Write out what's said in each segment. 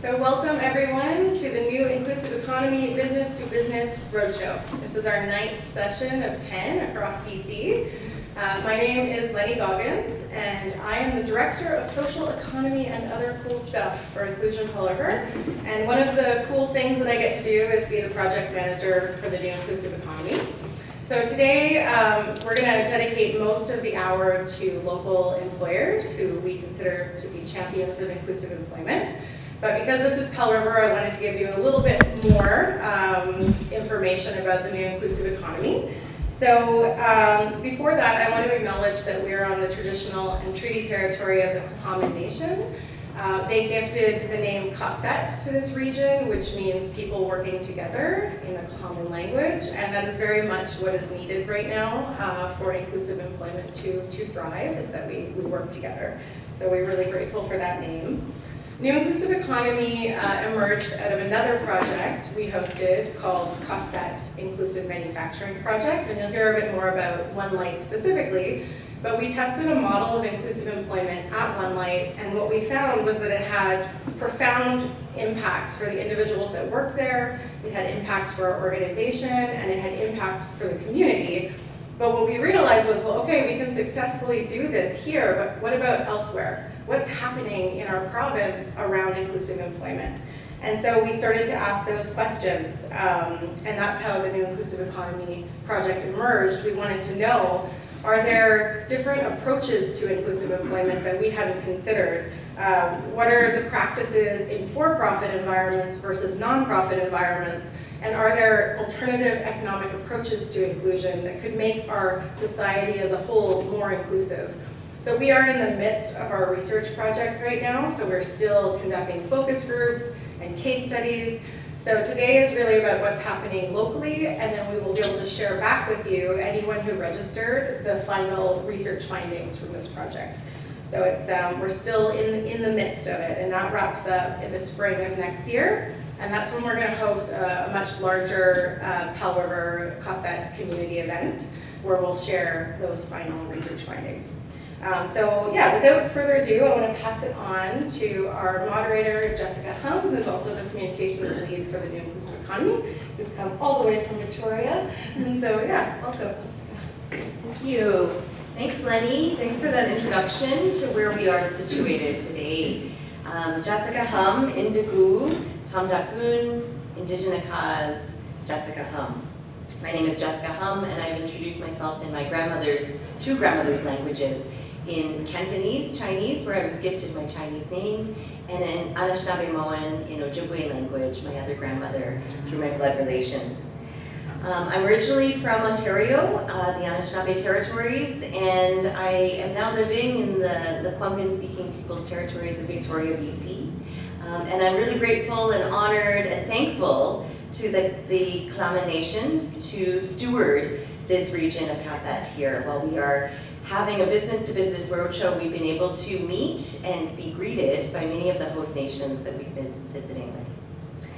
So welcome everyone to the new Inclusive Economy Business to Business Roadshow. This is our 9th session of 10 across BC. My name is Lenny Goggins, and I am the Director of Social Economy and Other Cool Stuff for Inclusion Powell River. And one of the cool things that I get to do is be the project manager for the new Inclusive Economy. So today, we're going to dedicate most of the hour to local employers who we consider to be champions of inclusive employment. But because this is Powell River, I wanted to give you a little bit more information about the new inclusive economy. So before that, I want to acknowledge that we are on the traditional and treaty territory of the Common Nation. They gifted the name Kathet to this region, which means people working together in the common language, and that is very much what is needed right now for inclusive employment to thrive, is that we work together. So we're really grateful for that name. New Inclusive Economy emerged out of another project we hosted called Kathet Inclusive Manufacturing Project, and you'll hear a bit more about OneLight specifically. But we tested a model of inclusive employment at OneLight, and what we found was that it had profound impacts for the individuals that worked there, it had impacts for our organization, and it had impacts for the community. But what we realized was, well, okay, we can successfully do this here, but what about elsewhere? What's happening in our province around inclusive employment? And so we started to ask those questions, and that's how the new Inclusive Economy project emerged. We wanted to know, are there different approaches to inclusive employment that we hadn't considered? What are the practices in for-profit environments versus non-profit environments? And are there alternative economic approaches to inclusion that could make our society as a whole more inclusive? So we are in the midst of our research project right now, so we're still conducting focus groups and case studies. So today is really about what's happening locally, and then we will be able to share back with you, anyone who registered, the final research findings from this project. So it's we're still in the midst of it, and that wraps up in the spring of next year. And that's when we're going to host a much larger Powell River Kathet community event, where we'll share those final research findings. So yeah, without further ado, I want to pass it on to our moderator, Jessica Hum, who's also the communications lead for the new Inclusive Economy, who's come all the way from Victoria. And so yeah, welcome, Jessica. Thank you. Thanks, Lenny. Thanks for that introduction to where we are situated today. Jessica Hum, Indigu, Tamdakun, Indigenakaz, Jessica Hum. My name is Jessica Hum, and I've introduced myself in my two grandmother's languages, in Cantonese, Chinese, where I was gifted my Chinese name, and in Anishinaabe-Moan, in Ojibwe language, my other grandmother, through my blood relations. I'm originally from Ontario, the Anishinaabe territories, and I am now living in the Lekwungen-speaking People's Territories of Victoria, BC. And I'm really grateful and honored and thankful to the Klama Nation to steward this region of Kathet here. While we are having a business-to-business roadshow, we've been able to meet and be greeted by many of the host nations that we've been visiting with.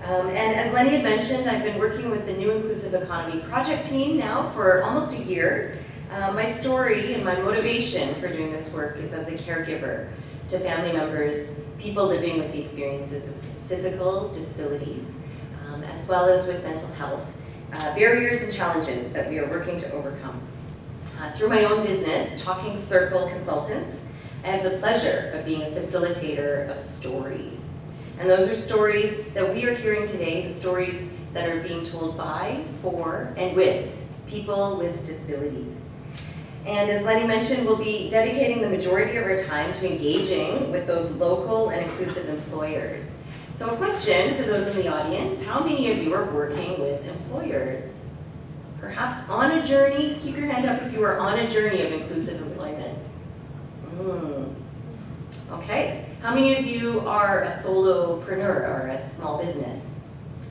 And as Lenny had mentioned, I've been working with the New Inclusive Economy project team now for almost a year. My story and my motivation for doing this work is as a caregiver to family members, people living with the experiences of physical disabilities, as well as with mental health, barriers and challenges that we are working to overcome. Through my own business, Talking Circle Consultants, I have the pleasure of being a facilitator of stories. And those are stories that we are hearing today, the stories that are being told by, for, and with people with disabilities. And as Lenny mentioned, we'll be dedicating the majority of our time to engaging with those local and inclusive employers. So a question for those in the audience, how many of you are working with employers? Perhaps on a journey? Keep your hand up if you are on a journey of inclusive employment. Okay. How many of you are a solopreneur or a small business?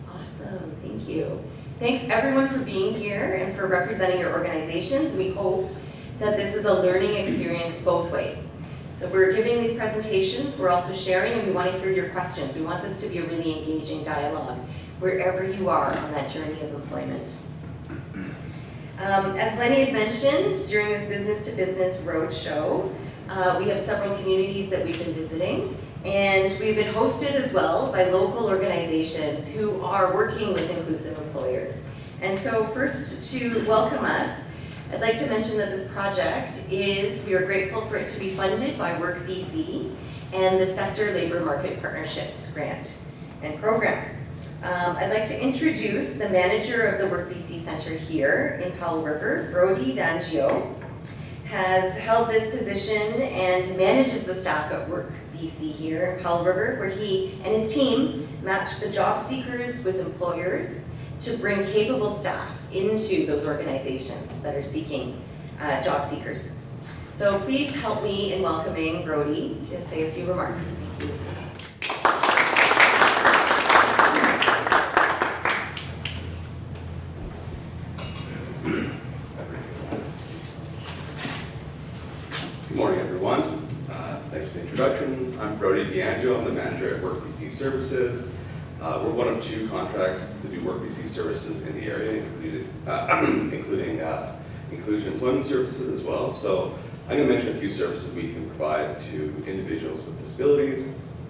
Awesome, thank you. Thanks everyone for being here and for representing your organizations. We hope that this is a learning experience both ways. So we're giving these presentations, we're also sharing, and we want to hear your questions. We want this to be a really engaging dialogue wherever you are on that journey of employment. As Lenny had mentioned, during this business-to-business roadshow, we have several communities that we've been visiting, And we've been hosted as well by local organizations who are working with inclusive employers. And so first, to welcome us, I'd like to mention that this project we are grateful for it to be funded by WorkBC and the Sector Labor Market Partnerships Grant and Program. I'd like to introduce the manager of the WorkBC Center here in Powell River, Brody D'Angio, has held this position and manages the staff at WorkBC here in Powell River, where he and his team match the job seekers with employers to bring capable staff into those organizations that are seeking job seekers. So please help me in welcoming Brody to say a few remarks. Thank you. Good morning, everyone. Thanks for the introduction. I'm Brody D'Angio. I'm the manager at WorkBC Services. We're one of 2 contracts to do WorkBC services in the area, including Inclusive Employment Services as well. So I'm going to mention a few services we can provide to individuals with disabilities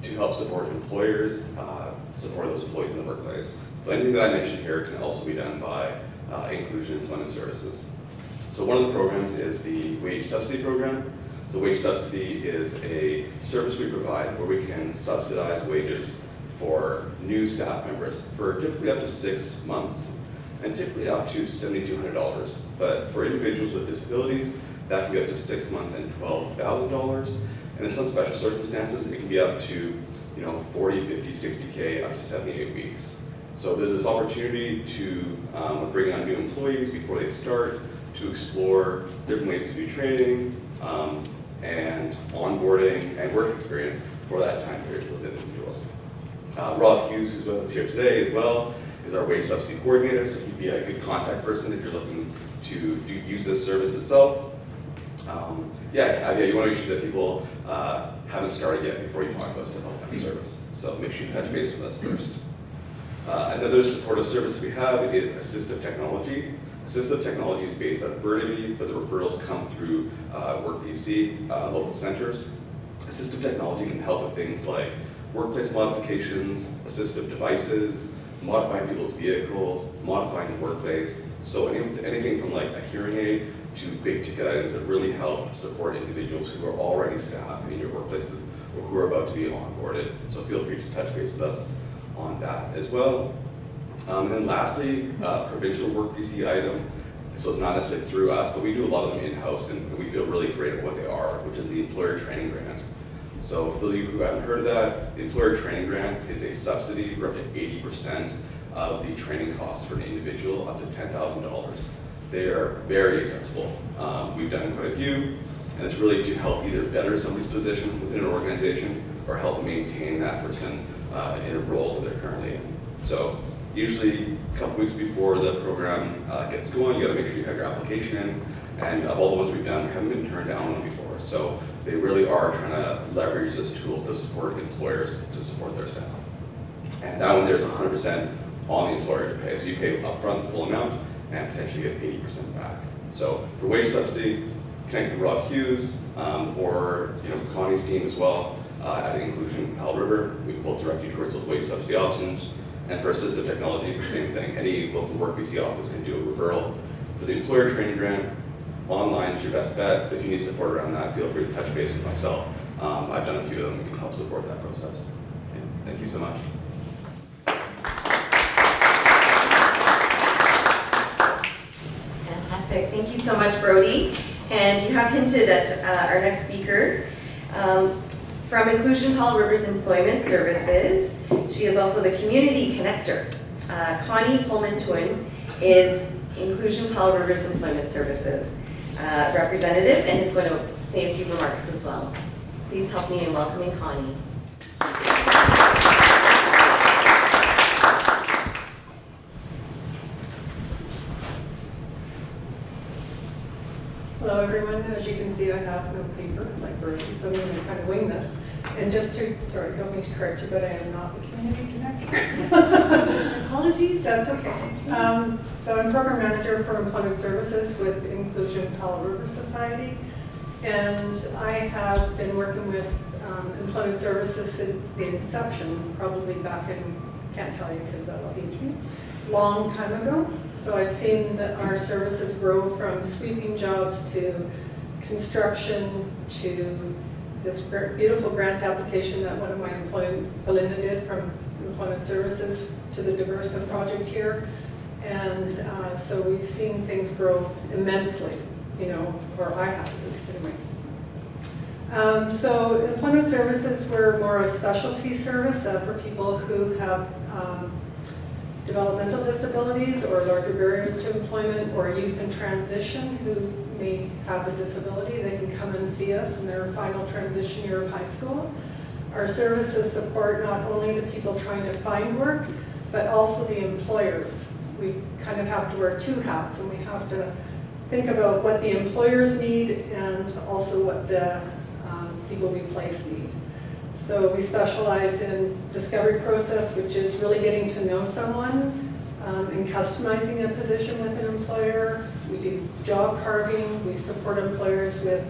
to help support employers, support those employees in the workplace. So anything that I mentioned here can also be done by Inclusive Employment Services. So one of the programs is the wage subsidy program. So wage subsidy is a service we provide where we can subsidize wages for new staff members for typically up to 6 months and typically up to $7,200. But for individuals with disabilities, that can be up to 6 months and $12,000. And in some special circumstances, it can be up to 40, 50, 60K, up to 78 weeks. So there's this opportunity to bring on new employees before they start, to explore different ways to do training and onboarding and work experience for that time period for those individuals. Rob Hughes, who's with us here today as well, is our wage subsidy coordinator, so he'd be a good contact person if you're looking to use this service itself. You want to make sure that people haven't started yet before you talk about us about that service. So make sure you touch base with us first. Another supportive service we have is assistive technology. Assistive technology is based out of Burnaby, but the referrals come through WorkBC, local centers. Assistive technology can help with things like workplace modifications, assistive devices, modifying people's vehicles, modifying the workplace. So anything from like a hearing aid to big ticket items that really help support individuals who are already staff in your workplaces or who are about to be onboarded. So feel free to touch base with us on that as well. And then lastly, provincial WorkBC item. So it's not necessarily through us, but we do a lot of them in-house and we feel really great at what they are, which is the Employer Training Grant. So for those of you who haven't heard of that, the Employer Training Grant is a subsidy for up to 80% of the training costs for an individual, up to $10,000. They are very accessible. We've done quite a few, and it's really to help either better somebody's position within an organization or help maintain that person in a role that they're currently in. So usually a couple weeks before the program gets going, you gotta make sure you have your application in. And of all the ones we've done, we haven't been turned down one before. So they really are trying to leverage this tool to support employers to support their staff. And that one there's 100% on the employer to pay. So you pay upfront the full amount and potentially get 80% back. So for wage subsidy, connect to Rob Hughes or Connie's team as well at Inclusion Powell River. We can both direct you towards those wage subsidy options. And for assistive technology, same thing. Any local WorkBC office can do a referral. For the Employer Training Grant, online is your best bet. If you need support around that, feel free to touch base with myself. I've done a few of them. We can help support that process. Yeah, thank you so much. Fantastic. Thank you so much, Brody. And you have hinted at our next speaker. From Inclusion Powell River's Employment Services, she is also the community connector. Connie Pullman-Twin is Inclusion Powell River's Employment Services representative and is going to say a few remarks as well. Please help me in welcoming Connie. Hello everyone, as you can see I have no paper like Bertie, so I'm going to kind of wing this. And just to, sorry, don't mean to correct you, but I am not the community connector. Apologies. That's okay. So I'm program manager for Employment Services with Inclusion Powell River Society. And I have been working with Employment Services since the inception, probably back in, can't tell you because that'll age me, long time ago. So I've seen that our services grow from sweeping jobs to construction to this beautiful grant application that one of my employees, Belinda, did from Employment Services to the Diversa project here. And so we've seen things grow immensely, you know, or I have at least anyway. So Employment Services, we're more a specialty service for people who have developmental disabilities or larger barriers to employment, or youth in transition who may have a disability. They can come and see us in their final transition year of high school. Our services support not only the people trying to find work, but also the employers. We kind of have to wear two hats, and we have to think about what the employers need and also what the people we place need. So we specialize in discovery process, which is really getting to know someone and customizing a position with an employer. We do job carving. We support employers with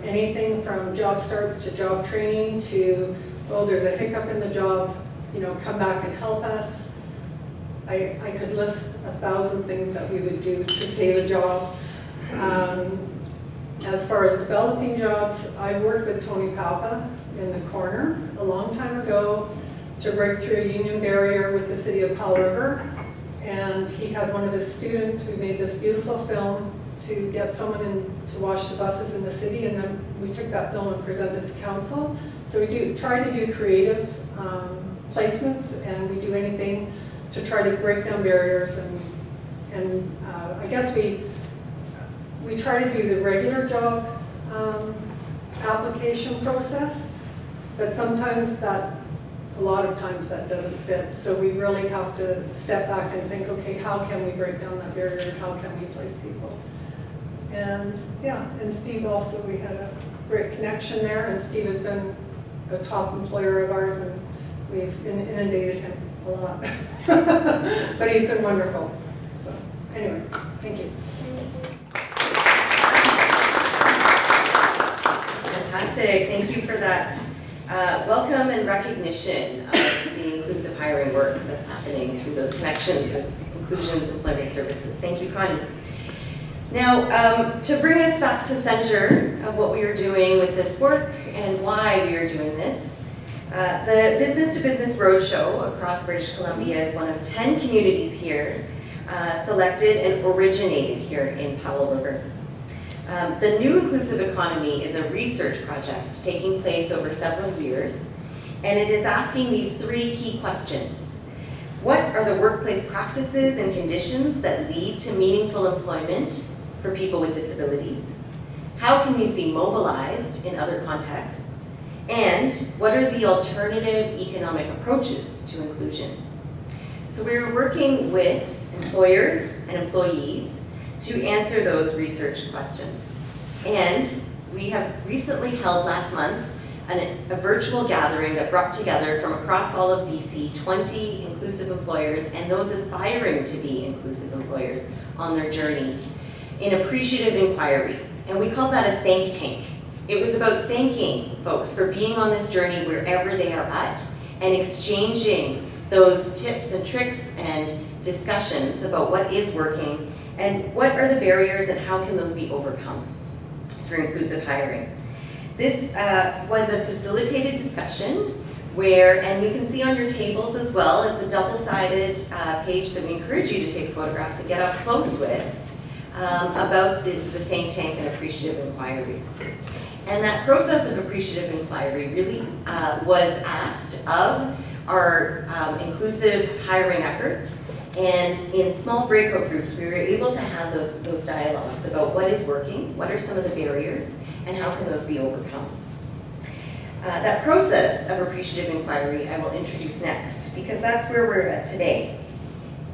anything from job starts to job training to, oh, there's a hiccup in the job, you know, come back and help us. I could list 1,000 things that we would do to save a job. As far as developing jobs, I worked with Tony Papa in the corner a long time ago to break through a union barrier with the city of Powell River. And he had one of his students, we made this beautiful film to get someone in to wash the buses in the city, and then we took that film and presented to council. So we try to do creative placements, and we do anything to try to break down barriers, and I guess we try to do the regular job application process, but sometimes a lot of times that doesn't fit. So we really have to step back and think, okay, how can we break down that barrier and how can we place people? And yeah, and Steve also, we had a great connection there, and Steve has been a top employer of ours, and we've inundated him a lot. But he's been wonderful. So anyway, thank you. Fantastic, thank you for that welcome and recognition of the inclusive hiring work that's happening through those connections with Inclusion's Employment Services. Thank you, Connie. Now, to bring us back to center of what we are doing with this work and why we are doing this, the Business to Business Roadshow across British Columbia is one of 10 communities here selected and originated here in Powell River. The New Inclusive Economy is a research project taking place over several years, and it is asking these three key questions. What are the workplace practices and conditions that lead to meaningful employment for people with disabilities? How can these be mobilized in other contexts? And what are the alternative economic approaches to inclusion? So we're working with employers and employees to answer those research questions. And we have recently held last month a virtual gathering that brought together from across all of BC 20 inclusive employers and those aspiring to be inclusive employers on their journey in appreciative inquiry. And we called that a think tank. It was about thanking folks for being on this journey wherever they are at and exchanging those tips and tricks and discussions about what is working and what are the barriers and how can those be overcome through inclusive hiring. This was a facilitated discussion where, and you can see on your tables as well, it's a double-sided page that we encourage you to take photographs and get up close with about the think tank and appreciative inquiry. And that process of appreciative inquiry really was asked of our inclusive hiring efforts. And in small breakout groups, we were able to have those dialogues about what is working, what are some of the barriers, and how can those be overcome. That process of appreciative inquiry I will introduce next, because that's where we're at today.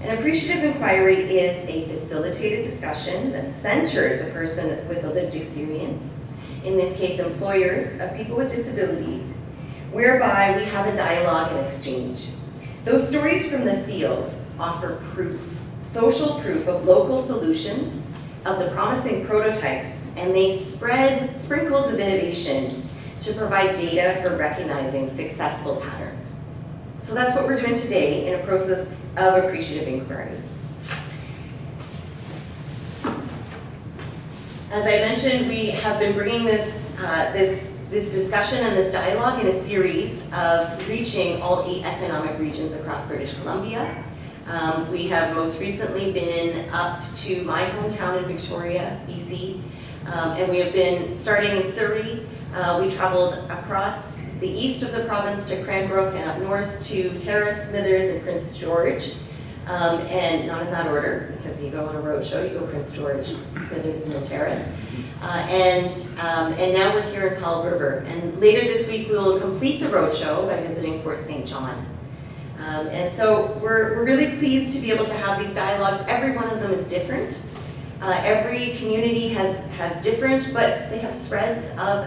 An appreciative inquiry is a facilitated discussion that centers a person with a lived experience, in this case employers of people with disabilities, whereby we have a dialogue and exchange. Those stories from the field offer proof, social proof of local solutions, of the promising prototypes and they spread sprinkles of innovation to provide data for recognizing successful patterns. So that's what we're doing today in a process of appreciative inquiry. As I mentioned, we have been bringing this discussion and this dialogue in a series of reaching all 8 economic regions across British Columbia. We have most recently been up to my hometown in Victoria, BC, and we have been starting in Surrey. We traveled across the east of the province to Cranbrook and up north to Terrace, Smithers, and Prince George. And not in that order, because you go on a roadshow, you go Prince George, Smithers, and then Terrace. And now we're here in Powell River. And later this week, we will complete the roadshow by visiting Fort St. John. And so we're really pleased to be able to have these dialogues. Every one of them is different. Every community has different, but they have threads of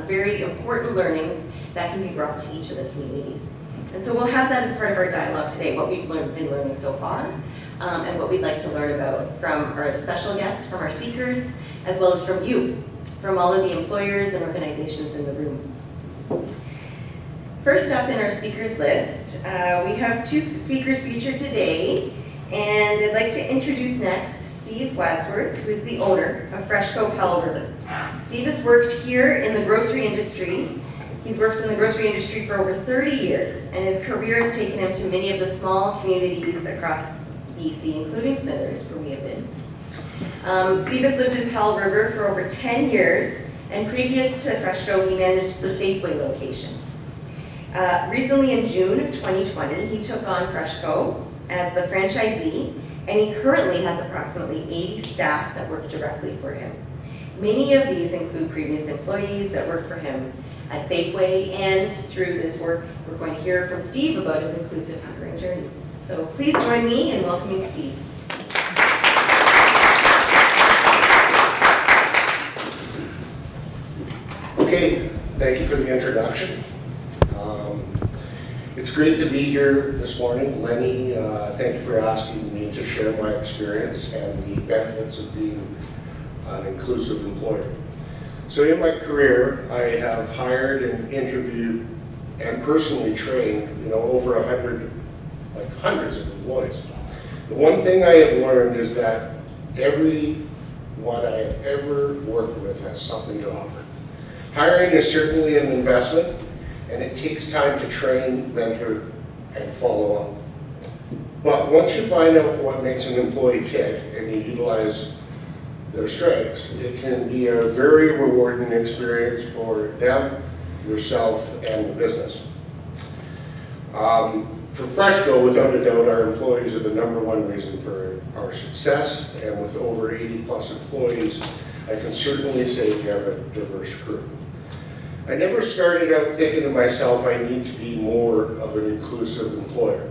very important learnings that can be brought to each of the communities. And so we'll have that as part of our dialogue today, what we've been learning so far, and what we'd like to learn about from our special guests, from our speakers, as well as from you, from all of the employers and organizations in the room. First up in our speakers list, we have 2 speakers featured today, and I'd like to introduce next Steve Wadsworth, who is the owner of FreshCo Powell River. Steve has worked here in the grocery industry. He's worked in the grocery industry for over 30 years, and his career has taken him to many of the small communities across BC, including Smithers, where we have been. Steve has lived in Powell River for over 10 years, and previous to FreshCo, he managed the Safeway location. Recently in June of 2020, he took on FreshCo as the franchisee, and he currently has approximately 80 staff that work directly for him. Many of these include previous employees that worked for him at Safeway, and through this work, we're going to hear from Steve about his inclusive hiring journey. So please join me in welcoming Steve. Okay, thank you for the introduction. It's great to be here this morning. Lenny, thank you for asking me to share my experience and the benefits of being an inclusive employer. So in my career, I have hired and interviewed and personally trained, over 100, hundreds of employees. The one thing I have learned is that everyone I have ever worked with has something to offer. Hiring is certainly an investment, and it takes time to train, mentor, and follow up. But once you find out what makes an employee tick and you utilize their strengths, it can be a very rewarding experience for them, yourself, and the business. For FreshCo, without a doubt, our employees are the #1 reason for our success, and with over 80 plus employees, I can certainly say we have a diverse crew. I never started out thinking to myself I need to be more of an inclusive employer.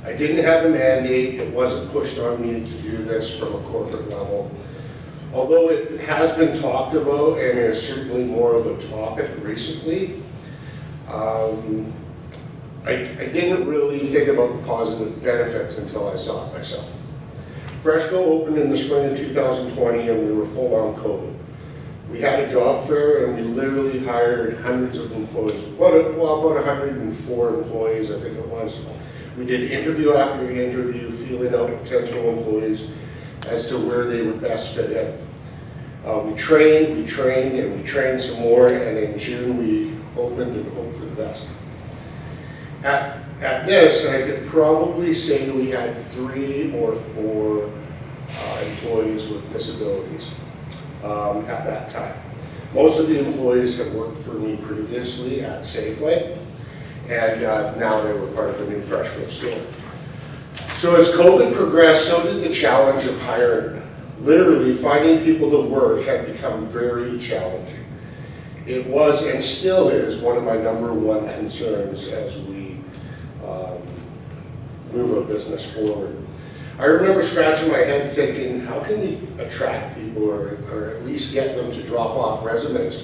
I didn't have a mandate, it wasn't pushed on me to do this from a corporate level. Although it has been talked about and is certainly more of a topic recently, I didn't really think about the positive benefits until I saw it myself. FreshCo opened in the spring of 2020 and we were full on COVID. We had a job fair and we literally hired hundreds of employees, about 104 employees I think it was. We did interview after interview, feeling out potential employees as to where they would best fit in. We trained, and we trained some more, and in June we opened and hoped for the best. At this, I could probably say we had 3 or 4 employees with disabilities at that time. Most of the employees had worked for me previously at Safeway, and now they were part of the new FreshCo store. So as COVID progressed, so did the challenge of hiring. Literally, finding people to work had become very challenging. It was and still is one of my #1 concerns as we move a business forward. I remember scratching my head thinking, how can we attract people or at least get them to drop off resumes?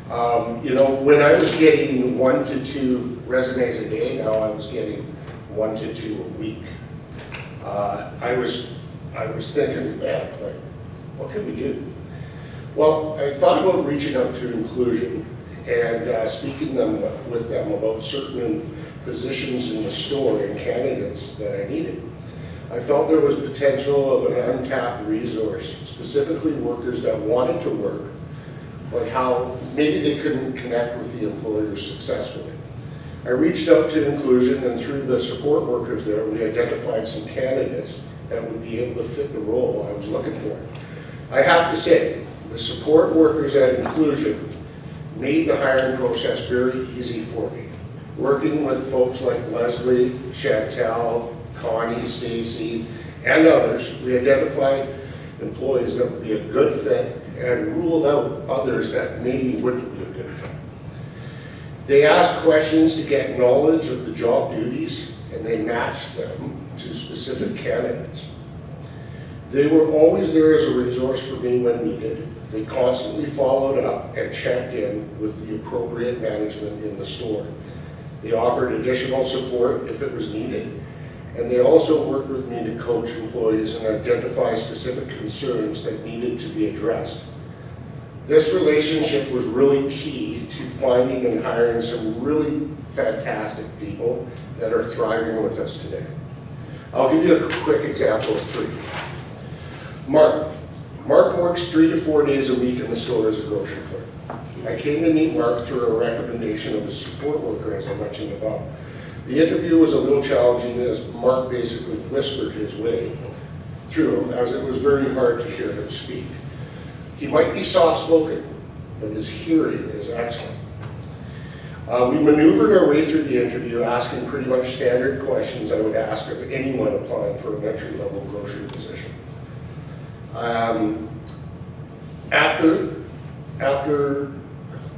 When I was getting 1 to 2 resumes a day, now I was getting 1 to 2 a week. I was thinking, man, what can we do? Well, I thought about reaching out to Inclusion and speaking with them about certain positions in the store and candidates that I needed. I felt there was potential of an untapped resource, specifically workers that wanted to work, but how maybe they couldn't connect with the employers successfully. I reached out to Inclusion, and through the support workers there, we identified some candidates that would be able to fit the role I was looking for. I have to say, the support workers at Inclusion made the hiring process very easy for me. Working with folks like Leslie, Chantel, Connie, Stacy, and others, we identified employees that would be a good fit and ruled out others that maybe wouldn't be a good fit. They asked questions to get knowledge of the job duties, and they matched them to specific candidates. They were always there as a resource for me when needed. They constantly followed up and checked in with the appropriate management in the store. They offered additional support if it was needed, and they also worked with me to coach employees and identify specific concerns that needed to be addressed. This relationship was really key to finding and hiring some really fantastic people that are thriving with us today. I'll give you a quick example of 3. Mark works 3 to 4 days a week in the store as a grocery clerk. I came to meet Mark through a recommendation of a support worker, as I mentioned above. The interview was a little challenging as Mark basically whispered his way through him, as it was very hard to hear him speak. He might be soft-spoken, but his hearing is excellent. We maneuvered our way through the interview, asking pretty much standard questions I would ask of anyone applying for an entry-level grocery position. After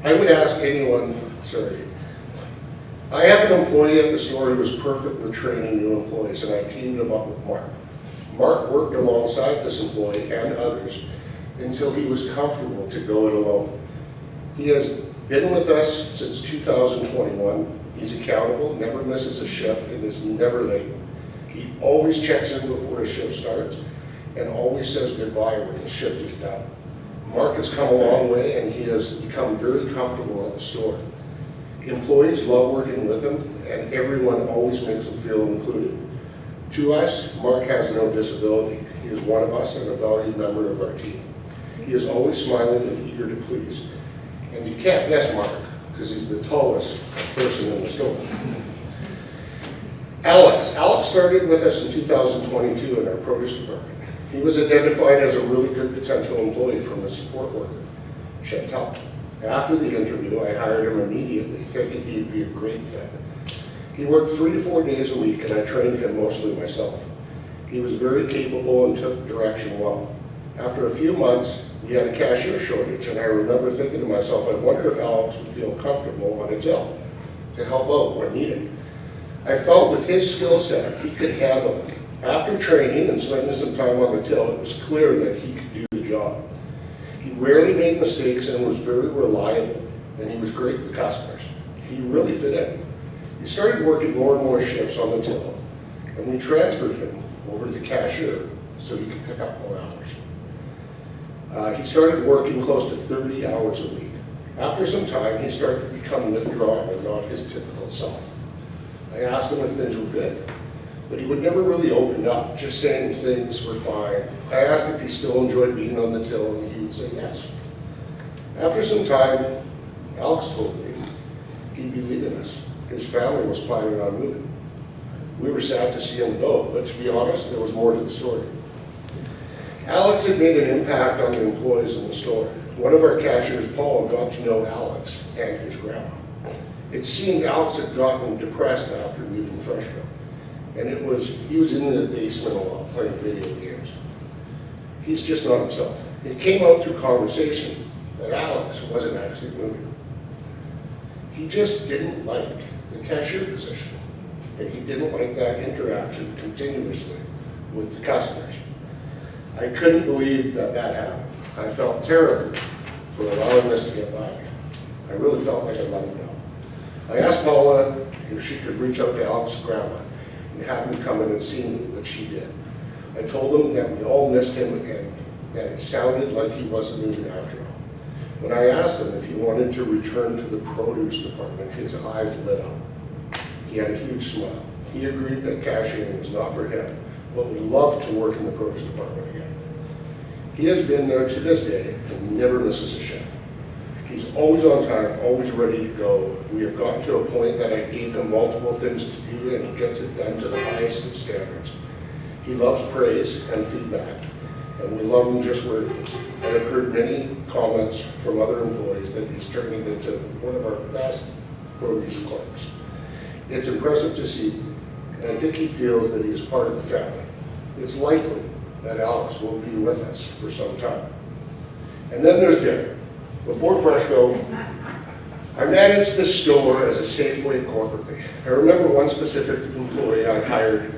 I would ask anyone, I have an employee at the store who was perfect with training new employees, and I teamed him up with Mark. Mark worked alongside this employee and others until he was comfortable to go it alone. He has been with us since 2021. He's accountable, never misses a shift, and is never late. He always checks in before his shift starts and always says goodbye when his shift is done. Mark has come a long way, and he has become very comfortable at the store. Employees love working with him, and everyone always makes him feel included. To us, Mark has no disability. He is one of us and a valued member of our team. He is always smiling and eager to please. And you can't miss Mark, because he's the tallest person in the store. Alex started with us in 2022 in our produce department. He was identified as a really good potential employee from a support worker, Chantel. After the interview, I hired him immediately, thinking he'd be a great fit. He worked 3 to 4 days a week, and I trained him mostly myself. He was very capable and took direction well. After a few months, we had a cashier shortage, and I remember thinking to myself, I wonder if Alex would feel comfortable on a till to help out when needed. I felt with his skill set, he could handle it. After training and spending some time on the till, it was clear that he could do the job. He rarely made mistakes and was very reliable, and he was great with customers. He really fit in. He started working more and more shifts on the till, and we transferred him over to the cashier so he could pick up more hours. He started working close to 30 hours a week. After some time, he started to become withdrawn and not his typical self. I asked him if things were good, but he would never really open up, just saying things were fine. I asked if he still enjoyed being on the till, and he would say yes. After some time, Alex told me he'd be leaving us. His family was planning on moving. We were sad to see him go, but to be honest, there was more to the story. Alex had made an impact on the employees in the store. One of our cashiers, Paul, got to know Alex and his grandma. It seemed Alex had gotten depressed after leaving FreshCo, and he was in the basement a lot playing video games. He's just not himself. It came out through conversation that Alex wasn't actually moving. He just didn't like the cashier position, and he didn't like that interaction continuously with the customers. I couldn't believe that happened. I felt terrible for allowing this to get by me. I really felt like I let him know. I asked Paula if she could reach out to Alex's grandma and have him come in and see me, which she did. I told him that we all missed him and that it sounded like he wasn't moving after all. When I asked him if he wanted to return to the produce department, his eyes lit up. He had a huge smile. He agreed that cashiering was not for him, but would love to work in the produce department again. He has been there to this day and never misses a shift. He's always on time, always ready to go. We have gotten to a point that I gave him multiple things to do, and he gets it done to the highest of standards. He loves praise and feedback, and we love him just where he is. And I've heard many comments from other employees that he's turning into one of our best produce clerks. It's impressive to see, and I think he feels that he is part of the family. It's likely that Alex will be with us for some time. And then there's Derek. Before FreshCo, I managed this store as a Safeway corporately. I remember one specific employee I hired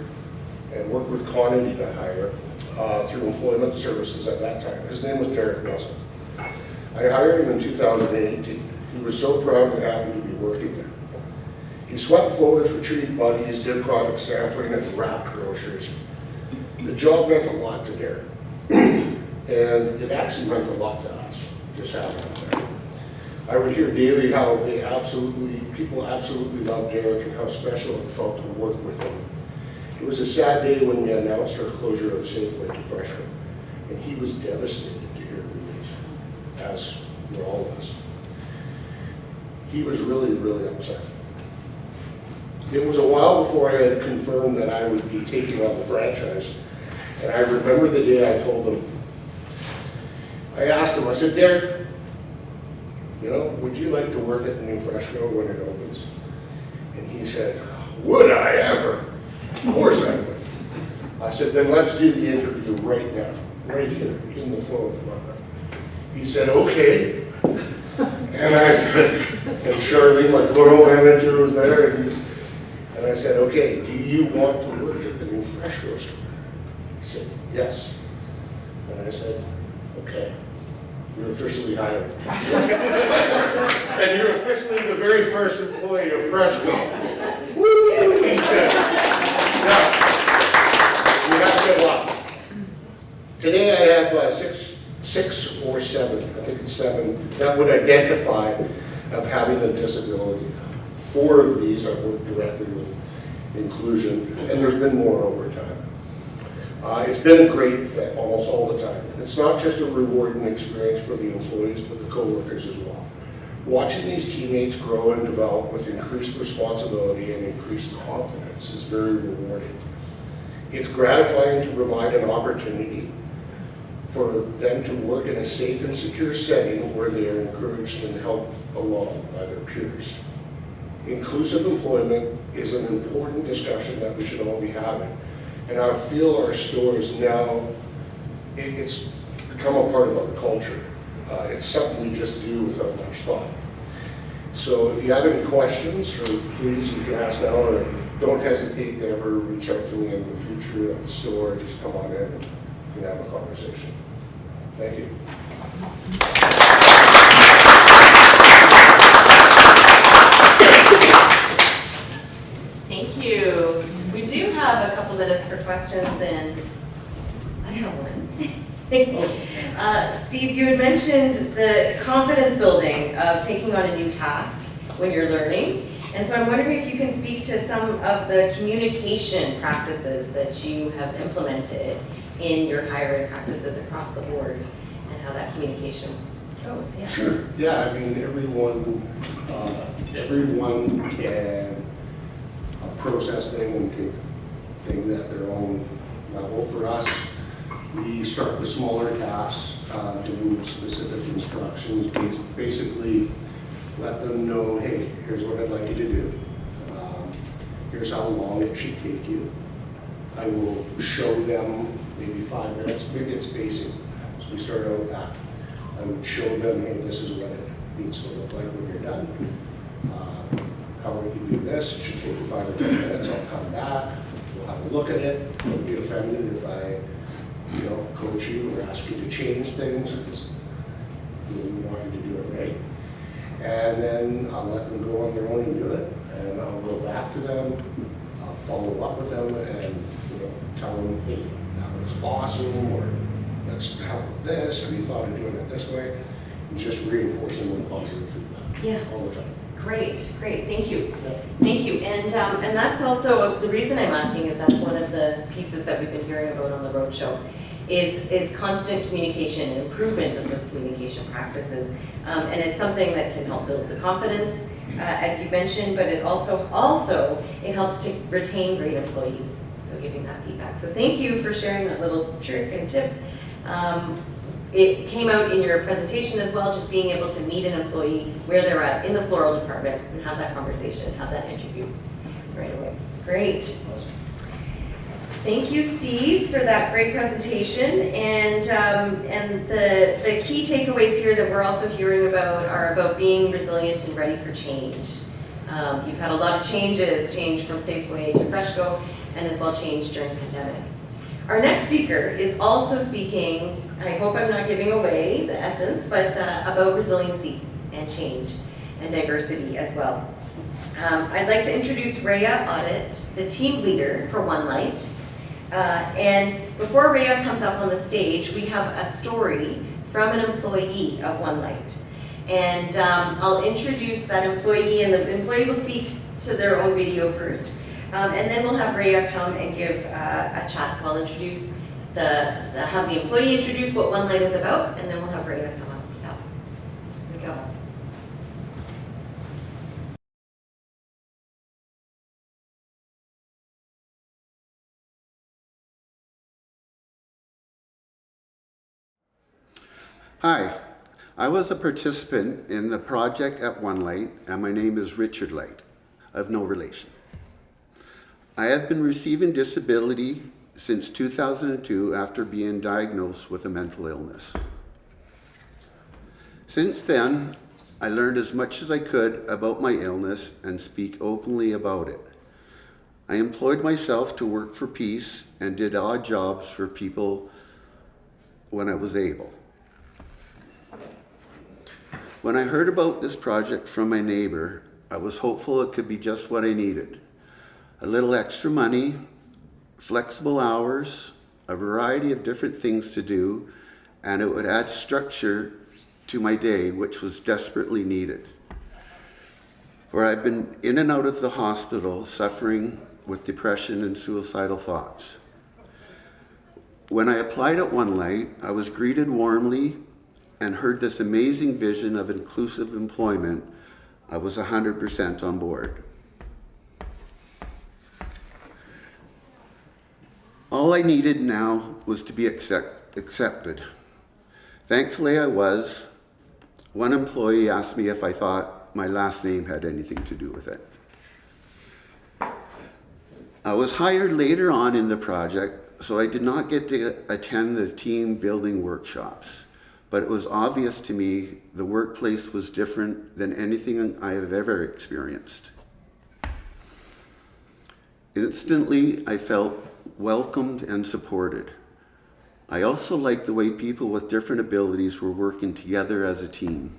and worked with Connie to hire through Employment Services at that time. His name was Derek Wilson. I hired him in 2018. He was so proud and happy to be working there. He swept floors, retrieved buggies, did product sampling, and wrapped groceries. The job meant a lot to Derek, and it actually meant a lot to us, just having him there. I would hear daily how people absolutely loved Derek and how special it felt to work with him. It was a sad day when we announced our closure of Safeway to FreshCo, and he was devastated to hear the news, as were all of us. He was really, really upset. It was a while before I had confirmed that I would be taking on the franchise, and I remember the day I told him, I asked him, I said, Derek, would you like to work at the new FreshCo when it opens? And he said, would I ever? Of course I would. I said, then let's do the interview right now, right here, in the flow of the moment. He said, okay. And I said, and Charlene, my floral manager, was there, and I said, okay, do you want to work at the new FreshCo store? He said, yes. And I said, okay, you're officially hired. And you're officially the very first employee of FreshCo. Woo! He said, now, you have to get lucky. Today I have six or seven, I think it's 7, that would identify of having a disability. 4 of these I've worked directly with inclusion, and there's been more over time. It's been a great fit almost all the time. It's not just a rewarding experience for the employees, but the co-workers as well. Watching these teammates grow and develop with increased responsibility and increased confidence is very rewarding. It's gratifying to provide an opportunity for them to work in a safe and secure setting where they are encouraged and helped along by their peers. Inclusive employment is an important discussion that we should all be having. And I feel our stores now, it's become a part of our culture. It's something we just do without much thought. So if you have any questions, or please, you can ask now, or don't hesitate to ever reach out to me in the future at the store. Just come on in and we can have a conversation. Thank you. Thank you. We do have a couple minutes for questions, and I have one. Steve, you had mentioned the confidence building of taking on a new task when you're learning. And so I'm wondering if you can speak to some of the communication practices that you have implemented in your hiring practices across the board and how that communication goes. Yeah. Sure. Yeah, I mean, everyone can process things and take things at their own level. For us, we start with smaller tasks, doing specific instructions, basically let them know, hey, here's what I'd like you to do. Here's how long it should take you. I will show them maybe 5 minutes, maybe it's basic. So we start out with that. I would show them, hey, this is what it needs to look like when you're done. How are you do this? It should take you 5 or 10 minutes. I'll come back. We'll have a look at it. Don't be offended if I, coach you or ask you to change things. I just really want you to do it right. And then I'll let them go on their own and do it. And I'll go back to them. I'll follow up with them and tell them, hey, that was awesome, or let's help with this. Have you thought of doing it this way? just reinforcing the positive feedback. Yeah. All the time. Great, thank you. Yeah. Thank you, and that's also, the reason I'm asking is that's one of the pieces that we've been hearing about on the roadshow, is constant communication and improvement of those communication practices. And it's something that can help build the confidence, as you mentioned, but it also it helps to retain great employees, so giving that feedback. So thank you for sharing that little trick and tip. It came out in your presentation as well, just being able to meet an employee where they're at in the floral department and have that conversation, have that interview right away. Great. Awesome. Thank you, Steve, for that great presentation. And the key takeaways here that we're also hearing about are about being resilient and ready for change. You've had a lot of change from Safeway to FreshCo, and as well change during the pandemic. Our next speaker is also speaking, I hope I'm not giving away the essence, but about resiliency and change and diversity as well. I'd like to introduce Rhea Audit, the team leader for OneLight. And before Rhea comes up on the stage, we have a story from an employee of OneLight. And I'll introduce that employee, and the employee will speak to their own video first. And then we'll have Rhea come and give a chat. So I'll introduce have the employee introduce what OneLight is about, and then we'll have Rhea come up. Yeah. Here we go. Hi, I was a participant in the project at OneLight, and my name is Richard Light, of no relation. I have been receiving disability since 2002 after being diagnosed with a mental illness. Since then, I learned as much as I could about my illness and speak openly about it. I employed myself to work for peace and did odd jobs for people when I was able. When I heard about this project from my neighbor, I was hopeful it could be just what I needed. A little extra money, flexible hours, a variety of different things to do, and it would add structure to my day, which was desperately needed. For I've been in and out of the hospital suffering with depression and suicidal thoughts. When I applied at OneLight, I was greeted warmly and heard this amazing vision of inclusive employment. I was 100% on board. All I needed now was to be accepted. Thankfully I was. One employee asked me if I thought my last name had anything to do with it. I was hired later on in the project, so I did not get to attend the team building workshops. But it was obvious to me the workplace was different than anything I have ever experienced. Instantly, I felt welcomed and supported. I also liked the way people with different abilities were working together as a team.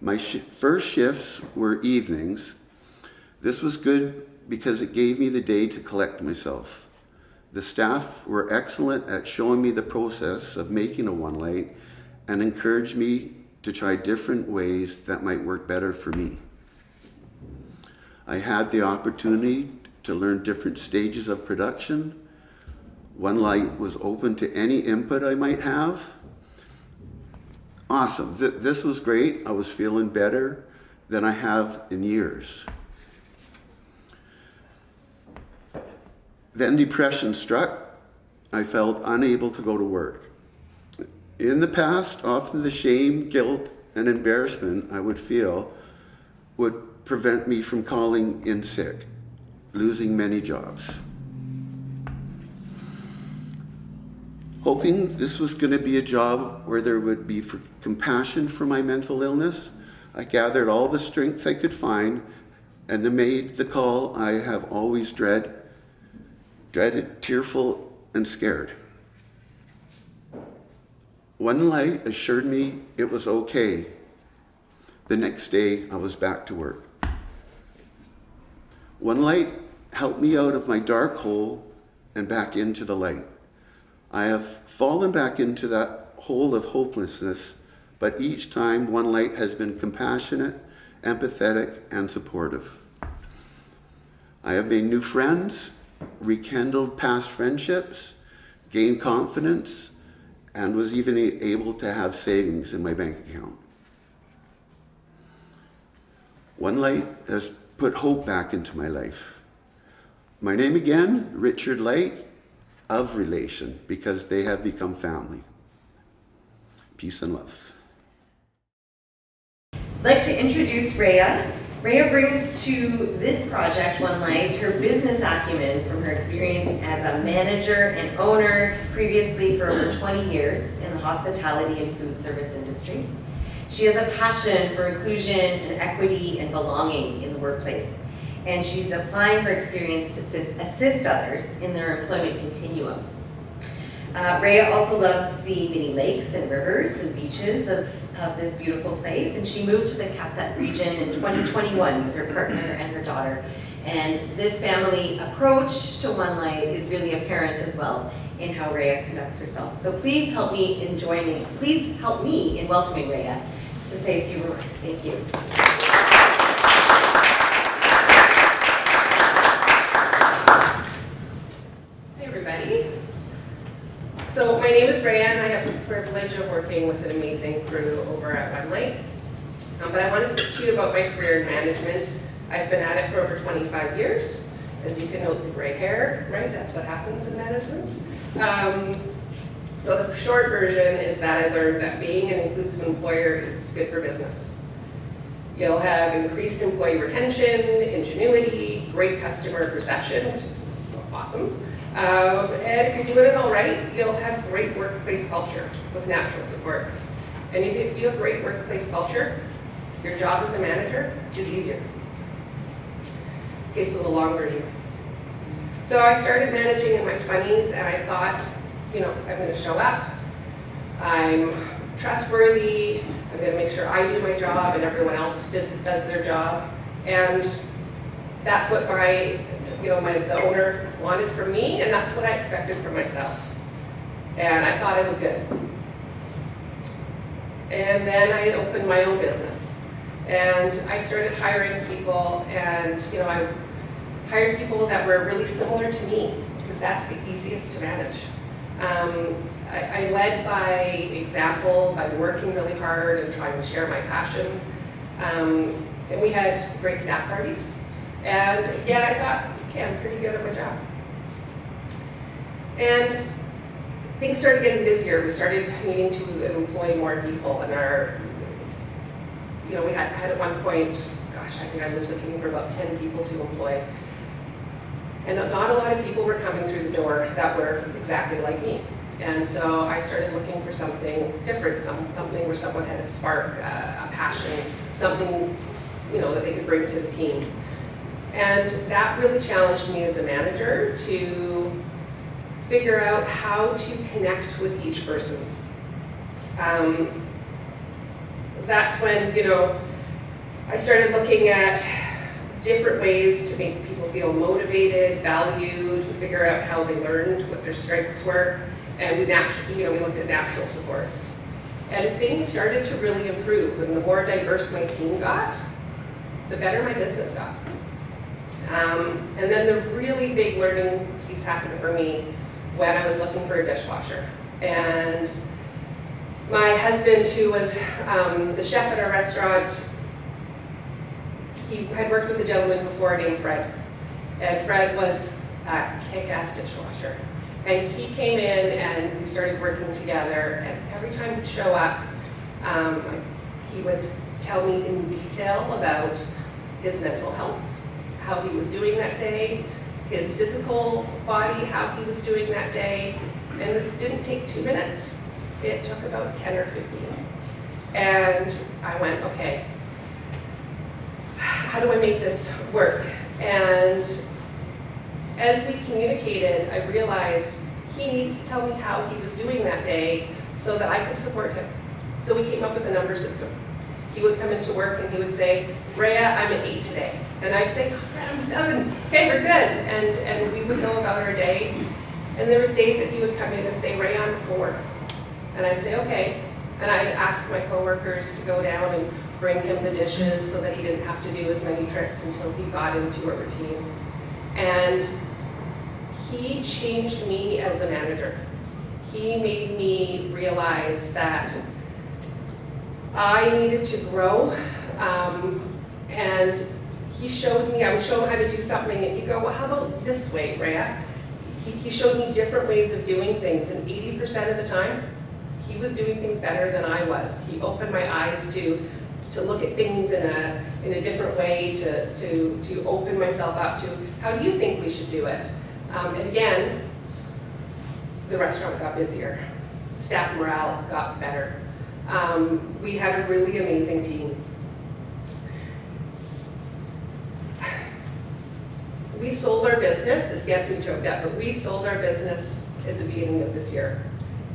My first shifts were evenings. This was good because it gave me the day to collect myself. The staff were excellent at showing me the process of making a OneLight and encouraged me to try different ways that might work better for me. I had the opportunity to learn different stages of production. OneLight was open to any input I might have. Awesome, this was great. I was feeling better than I have in years. Then depression struck. I felt unable to go to work. In the past, often the shame, guilt, and embarrassment I would feel would prevent me from calling in sick, losing many jobs. Hoping this was going to be a job where there would be compassion for my mental illness, I gathered all the strength I could find and then made the call I have always dreaded, tearful, and scared. OneLight assured me it was okay. The next day, I was back to work. OneLight helped me out of my dark hole and back into the light. I have fallen back into that hole of hopelessness, but each time OneLight has been compassionate, empathetic, and supportive. I have made new friends, rekindled past friendships, gained confidence, and was even able to have savings in my bank account. OneLight has put hope back into my life. My name again, Richard Light, of relation, because they have become family. Peace and love. I'd like to introduce Rhea. Rhea brings to this project, OneLight, her business acumen from her experience as a manager and owner previously for over 20 years in the hospitality and food service industry. She has a passion for inclusion and equity and belonging in the workplace, and she's applying her experience to assist others in their employment continuum. Rhea also loves the many lakes and rivers and beaches of this beautiful place, and she moved to the Kapit region in 2021 with her partner and her daughter. And this family approach to OneLight is really apparent as well in how Rhea conducts herself. So please help me in welcoming Rhea to say a few remarks. Thank you. Hey everybody. So my name is Rhea, and I have the privilege of working with an amazing crew over at OneLight. But I want to speak to you about my career in management. I've been at it for over 25 years. As you can note, the gray hair, right? That's what happens in management. So the short version is that I learned that being an inclusive employer is good for business. You'll have increased employee retention, ingenuity, great customer perception, which is awesome. And if you're doing it all right, you'll have great workplace culture with natural supports. And if you have great workplace culture, your job as a manager is easier. Okay, so the long version. So I started managing in my 20s, and I thought, I'm going to show up. I'm trustworthy. I'm going to make sure I do my job and everyone else does their job. And that's what the owner wanted from me, and that's what I expected from myself. And I thought it was good. And then I opened my own business. And I started hiring people, and I hired people that were really similar to me, because that's the easiest to manage. I led by example, by working really hard and trying to share my passion. And we had great staff parties. And again, I thought, okay, I'm pretty good at my job. And things started getting busier. We started needing to employ more people, and we had at one point, I think I was looking for about 10 people to employ. And not a lot of people were coming through the door that were exactly like me. And so I started looking for something different, something where someone had a spark, a passion, something that they could bring to the team. And that really challenged me as a manager to figure out how to connect with each person. That's when, I started looking at different ways to make people feel motivated, valued, figure out how they learned, what their strengths were, and we looked at natural supports. And things started to really improve, and the more diverse my team got, the better my business got. And then the really big learning piece happened for me when I was looking for a dishwasher. And my husband, who was the chef at our restaurant, he had worked with a gentleman before named Fred. And Fred was a kick-ass dishwasher. And he came in and we started working together, and every time he'd show up, he would tell me in detail about his mental health, how he was doing that day, his physical body, how he was doing that day. And this didn't take 2 minutes. It took about 10 or 15. And I went, okay, how do I make this work? And as we communicated, I realized he needed to tell me how he was doing that day so that I could support him. So we came up with a number system. He would come into work and he would say, Rhea, I'm an 8 today. And I'd say, oh, I'm 7. Okay, we're good. And we would go about our day. And there was days that he would come in and say, Rhea, I'm a 4. And I'd say, okay. And I'd ask my coworkers to go down and bring him the dishes so that he didn't have to do as many trips until he got into a routine. And he changed me as a manager. He made me realize that I needed to grow, and he showed me, I would show him how to do something, and he'd go, well, how about this way, Rhea? He showed me different ways of doing things, and 80% of the time, he was doing things better than I was. He opened my eyes to look at things in a different way, to open myself up to, how do you think we should do it? And again, the restaurant got busier. Staff morale got better. We had a really amazing team. We sold our business, this gets me choked up, but we sold our business at the beginning of this year.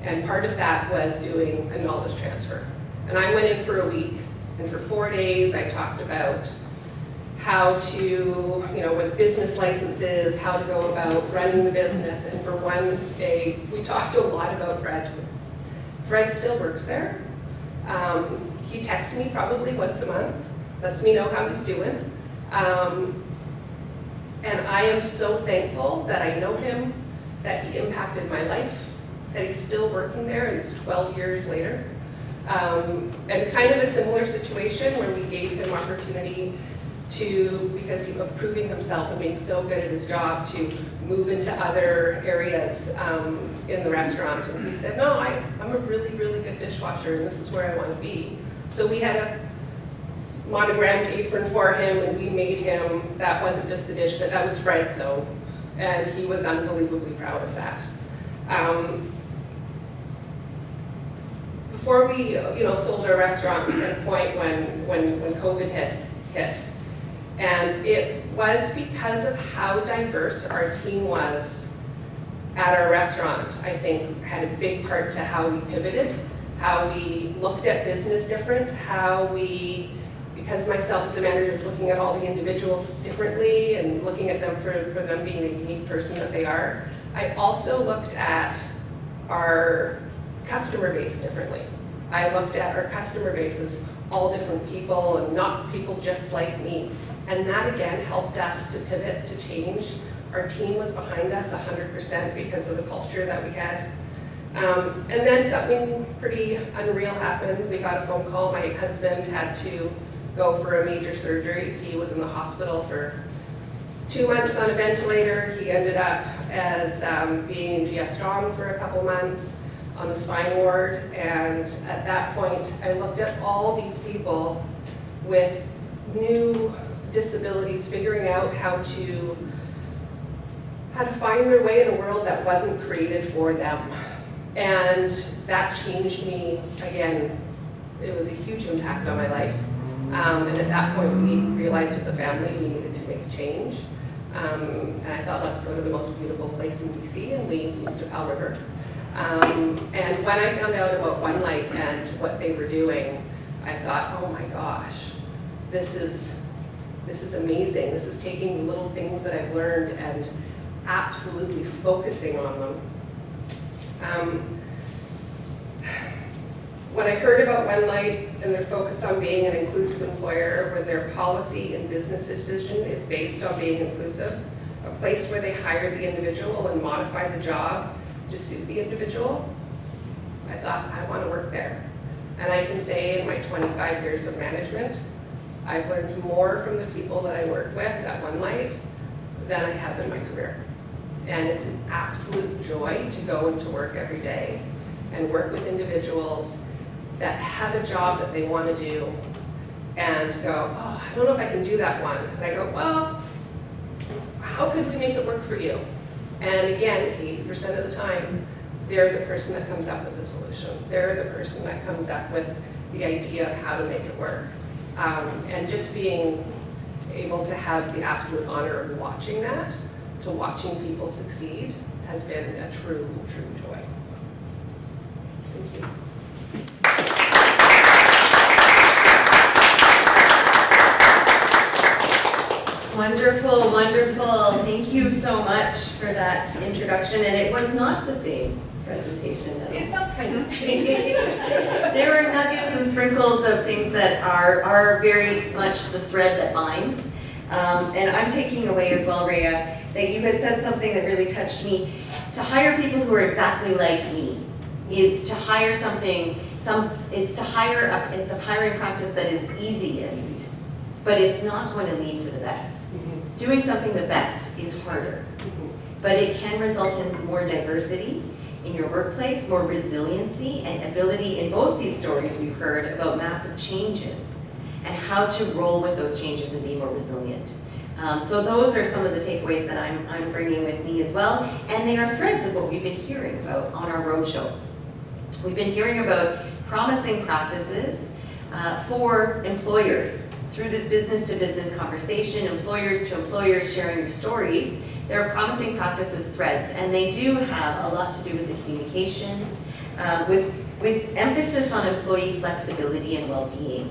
And part of that was doing a knowledge transfer. And I went in for a week, and for 4 days I talked about how to, with business licenses, how to go about running the business. And for one day, we talked a lot about Fred. Fred still works there. He texts me probably once a month, lets me know how he's doing. And I am so thankful that I know him, that he impacted my life, that he's still working there, and it's 12 years later. And kind of a similar situation where we gave him opportunity to, because he was proving himself and being so good at his job, to move into other areas in the restaurant. And he said, no, I'm a really, really good dishwasher, and this is where I want to be. So we had a monogrammed apron for him, and we made him, that wasn't just the dish, but that was Fred's own. And he was unbelievably proud of that. Before we sold our restaurant, we hit a point when COVID hit. And it was because of how diverse our team was at our restaurant, I think, had a big part to how we pivoted, how we looked at business different, how we, because myself as a manager looking at all the individuals differently and looking at them for them being the unique person that they are, I also looked at our customer base differently. I looked at our customer base as all different people and not people just like me. And that again helped us to pivot, to change. Our team was behind us 100% because of the culture that we had. And then something pretty unreal happened. We got a phone call. My husband had to go for a major surgery. He was in the hospital for 2 months on a ventilator. He ended up as being in GS Strong for a couple months on the spine ward. And at that point, I looked at all these people with new disabilities, figuring out how to find their way in a world that wasn't created for them. And that changed me again. It was a huge impact on my life. And at that point, we realized as a family we needed to make a change. And I thought, let's go to the most beautiful place in BC, and we moved to Powell River. And when I found out about OneLight and what they were doing, I thought, oh my gosh, this is amazing. This is taking the little things that I've learned and absolutely focusing on them. When I heard about OneLight and their focus on being an inclusive employer, where their policy and business decision is based on being inclusive, a place where they hire the individual and modify the job to suit the individual, I thought, I want to work there. And I can say in my 25 years of management, I've learned more from the people that I work with at OneLight than I have in my career. And it's an absolute joy to go into work every day and work with individuals that have a job that they want to do and go, oh, I don't know if I can do that one. And I go, well, how could we make it work for you? And again, 80% of the time, they're the person that comes up with the solution. They're the person that comes up with the idea of how to make it work. And just being able to have the absolute honor of watching that, to watching people succeed, has been a true, true joy. Thank you. Wonderful, wonderful. Thank you so much for that introduction. And it was not the same presentation. It felt kind of. There were nuggets and sprinkles of things that are very much the thread that binds. And I'm taking away as well, Rhea, that you had said something that really touched me. To hire people who are exactly like me is to hire it's a hiring practice that is easiest, but it's not going to lead to the best. Doing something the best is harder, but it can result in more diversity in your workplace, more resiliency and ability in both these stories we've heard about massive changes and how to roll with those changes and be more resilient. So those are some of the takeaways that I'm bringing with me as well, and they are threads of what we've been hearing about on our roadshow. We've been hearing about promising practices for employers through this business-to-business conversation, employers to employers sharing your stories. There are promising practices threads, and they do have a lot to do with the communication, with emphasis on employee flexibility and well-being,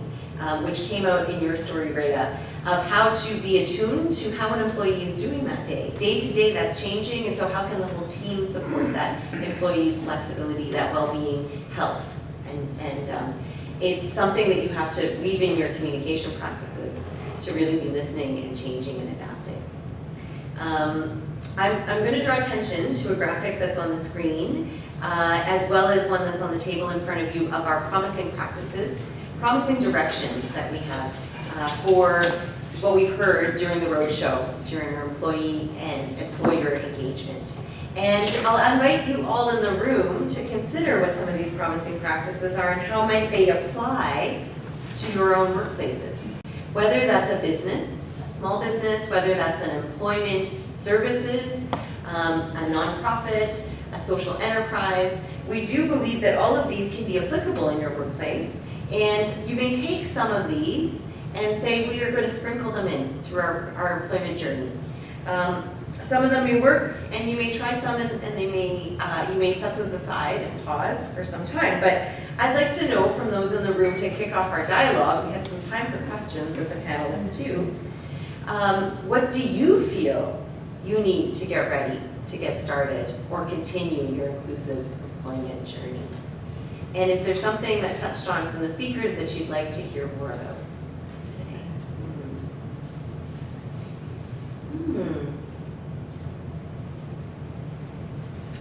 which came out in your story, Rhea, of how to be attuned to how an employee is doing that day. Day to day, that's changing, and so how can the whole team support that employee's flexibility, that well-being, health, and it's something that you have to weave in your communication practices to really be listening and changing and adapting. I'm going to draw attention to a graphic that's on the screen, as well as one that's on the table in front of you of our promising practices, promising directions that we have for what we've heard during the roadshow, during our employee and employer engagement. And I'll invite you all in the room to consider what some of these promising practices are and how might they apply to your own workplaces. Whether that's a business, a small business, whether that's an employment services, a nonprofit, a social enterprise, we do believe that all of these can be applicable in your workplace. And you may take some of these and say, we are going to sprinkle them in through our employment journey. Some of them may work, and you may try some, and they may you may set those aside and pause for some time. But I'd like to know from those in the room to kick off our dialogue, we have some time for questions with the panelists too. What do you feel you need to get ready to get started or continue your inclusive employment journey? And is there something that touched on from the speakers that you'd like to hear more about today?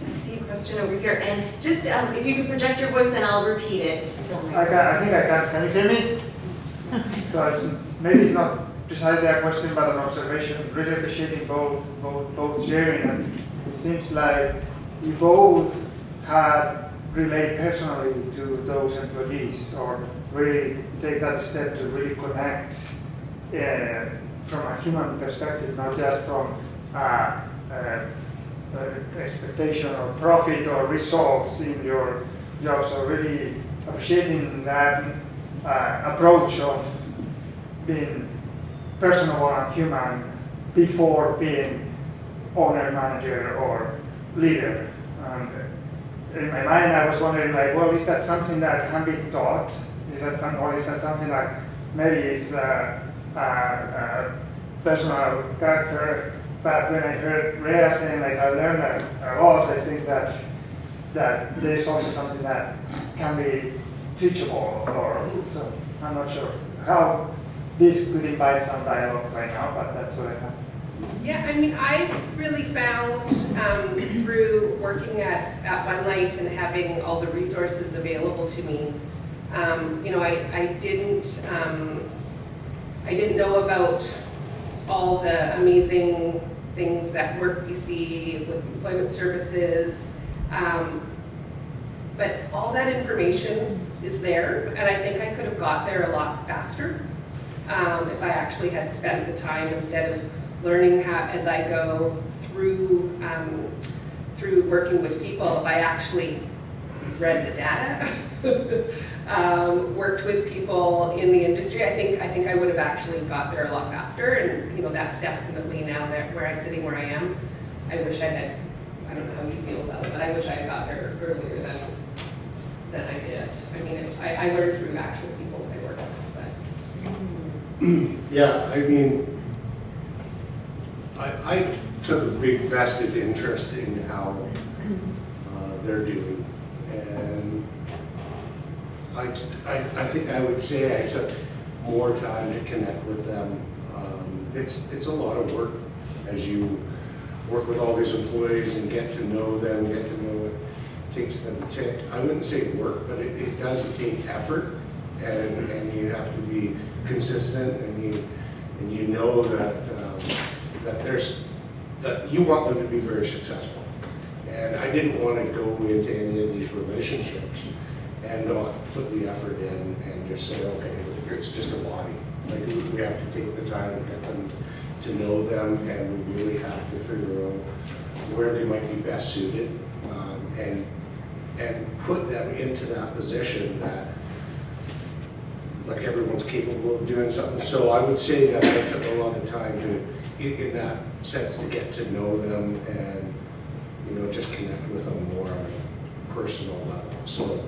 I see a question over here. And just if you could project your voice, then I'll repeat it. I think I can. Can you hear me? So maybe it's not precisely a question, but an observation. Really appreciating both sharing. And it seems like we both had relate personally to those employees, or really take that step to really connect from a human perspective, not just from expectation or profit or results in your job. So really appreciating that approach of being personal and human before being owner, manager, or leader. And in my mind, I was wondering, like, well, is that something that can be taught? Is that something that maybe is personal character? But when I heard Rhea saying, like, I learned a lot, I think that there is also something that can be teachable, or so I'm not sure how this could invite some dialogue right now, but that's what I have. Yeah, I mean, I really found through working at OneLight and having all the resources available to me, I didn't know about all the amazing things that WorkBC with Employment Services, but all that information is there, and I think I could have got there a lot faster if I actually had spent the time instead of learning how, as I go through working with people, if I actually read the data, worked with people in the industry, I think I would have actually got there a lot faster. And that's definitely now that where I'm sitting where I am. I wish I had. I don't know how you feel about it, but I wish I had got there earlier than I did. I mean, I learned through actual people I work with. But Yeah, I mean, I took a big vested interest in how they're doing. And I think I would say I took more time to connect with them. It's a lot of work as you work with all these employees and get to know them, get to know what takes them to tick. I wouldn't say work, but it does take effort, and you have to be consistent, and you know that that you want them to be very successful. And I didn't want to go into any of these relationships and not put the effort in and just say, okay, it's just a body. Like, we have to take the time to get them to know them, and we really have to figure out where they might be best suited, and put them into that position that, like, everyone's capable of doing something. So I would say that I took a lot of time in that sense, to get to know them and, you know, just connect with them more on a personal level. So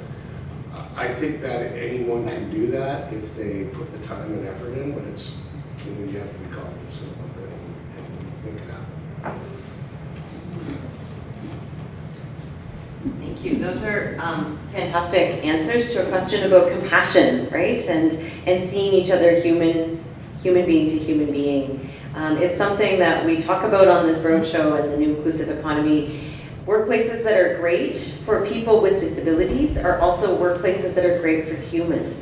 I think that anyone can do that if they put the time and effort in, but it's, you know, you have to be cognizant of it and make it happen. Thank you. Those are fantastic answers to a question about compassion, right? And seeing each other human being to human being. It's something that we talk about on this roadshow and the new Inclusive Economy. Workplaces that are great for people with disabilities are also workplaces that are great for humans.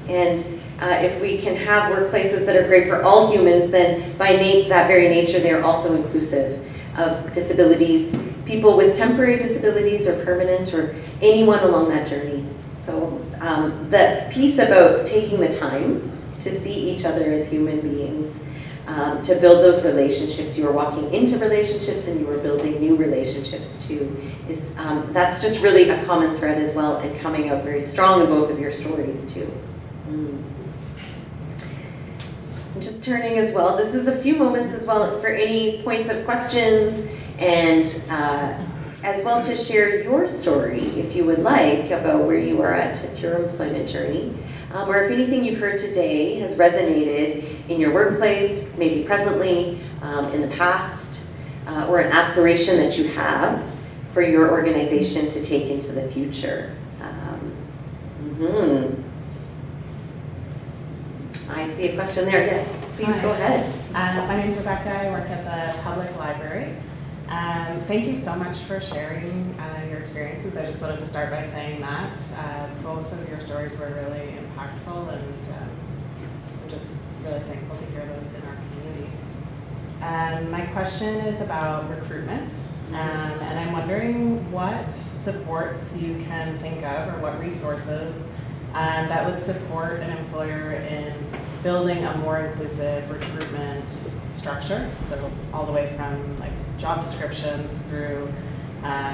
And if we can have workplaces that are great for all humans, then by that very nature, they're also inclusive of disabilities, people with temporary disabilities or permanent, or anyone along that journey. So the piece about taking the time to see each other as human beings, to build those relationships, you are walking into relationships and you are building new relationships too, is that's just really a common thread as well, and coming out very strong in both of your stories too. Just turning as well, this is a few moments as well for any points of questions, and as well to share your story, if you would like, about where you are at your employment journey, or if anything you've heard today has resonated in your workplace, maybe presently, in the past, or an aspiration that you have for your organization to take into the future. I see a question there. Yes, please. Hi. Go ahead. My name is Rebecca. I work at the public library. Thank you so much for sharing your experiences. I just wanted to start by saying that both of your stories were really impactful, and I'm just really thankful to hear those in our community. My question is about recruitment, and I'm wondering what supports you can think of, or what resources that would support an employer in building a more inclusive recruitment structure. So all the way from like job descriptions through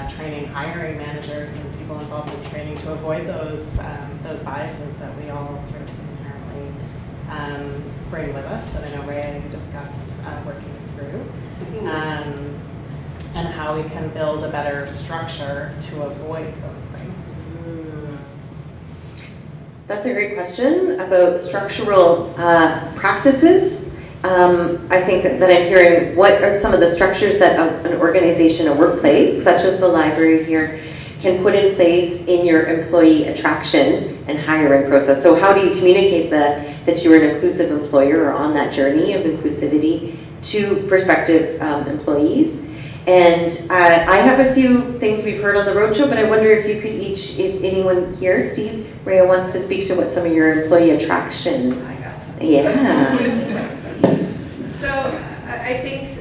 training, hiring managers and people involved in training to avoid those biases that we all sort of inherently bring with us, that I know Ray and you discussed working through, and how we can build a better structure to avoid those things. That's a great question about structural practices. I think that I'm hearing, what are some of the structures that an organization, a workplace, such as the library here, can put in place in your employee attraction and hiring process? So how do you communicate that you're an inclusive employer, or on that journey of inclusivity, to prospective employees? And I have a few things we've heard on the roadshow, but I wonder if you could each, if anyone here, Steve, Rhea wants to speak to what some of your employee attraction. I got some. Yeah. So I think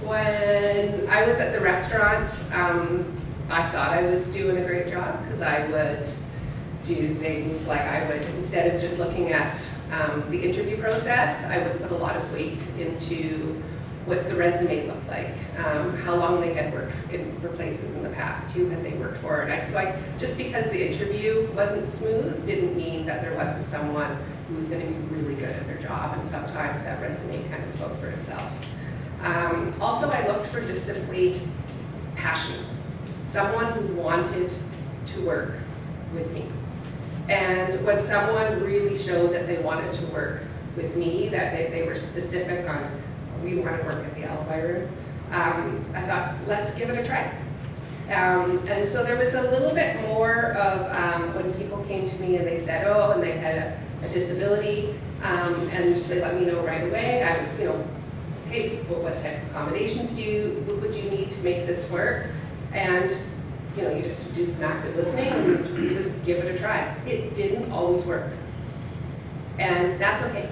when I was at the restaurant, I thought I was doing a great job, because I would do things like, I would, instead of just looking at the interview process, I would put a lot of weight into what the resume looked like, how long they had worked for places in the past, who had they worked for. And just because the interview wasn't smooth didn't mean that there wasn't someone who was going to be really good at their job, and sometimes that resume kind of spoke for itself. Also, I looked for just simply passion, someone who wanted to work with me. And when someone really showed that they wanted to work with me, that they were specific on, we want to work at the Alibi Room, I thought, let's give it a try. And so there was a little bit more of when people came to me and they said, oh, and they had a disability, and they let me know right away. I would, hey, what type of accommodations would you need to make this work? And you just do some active listening and we would give it a try. It didn't always work, and that's okay.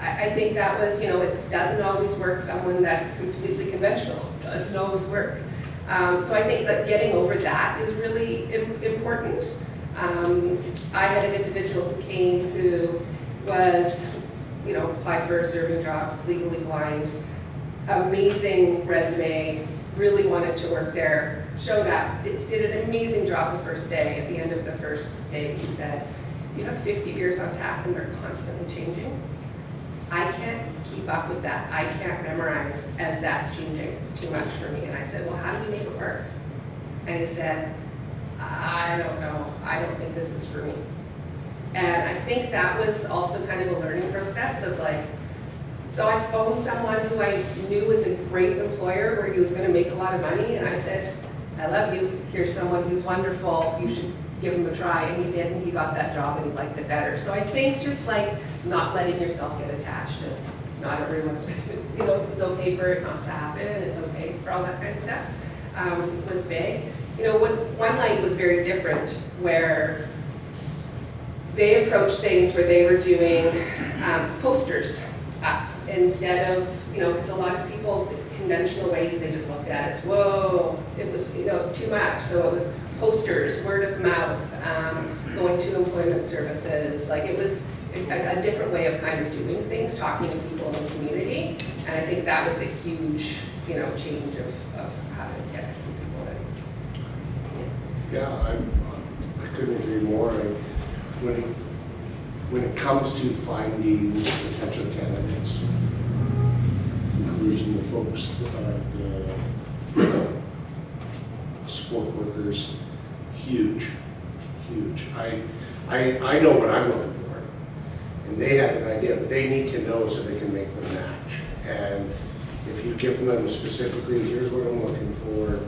I think that was, it doesn't always work. Someone that's completely conventional doesn't always work. So I think that getting over that is really important. I had an individual who came who was, applied for a serving job, legally blind, amazing resume, really wanted to work there, showed up, did an amazing job the first day. At the end of the first day, he said, you have 50 beers on tap and they're constantly changing. I can't keep up with that. I can't memorize as that's changing. It's too much for me. And I said, well, how do we make it work? And he said, I don't know. I don't think this is for me. And I think that was also kind of a learning process of so I phoned someone who I knew was a great employer where he was going to make a lot of money. And I said, I love you. Here's someone who's wonderful. You should give him a try. And he did, and he got that job and he liked it better. So I think just not letting yourself get attached to not everyone's, it's okay for it not to happen and it's okay for all that kind of stuff was big. OneLight was very different, where they approached things where they were doing posters instead of, because a lot of people, conventional ways, they just looked at it as, whoa, it was, it's too much. So it was posters, word of mouth, going to employment services. It was a different way of kind of doing things, talking to people in the community. And I think that was a huge, change of how to get people in. Yeah, I couldn't agree more. When it comes to finding potential candidates, inclusion, the folks, the support workers, huge. I know what I'm looking for, and they have an idea, but they need to know so they can make the match. And if you give them specifically, here's what I'm looking for,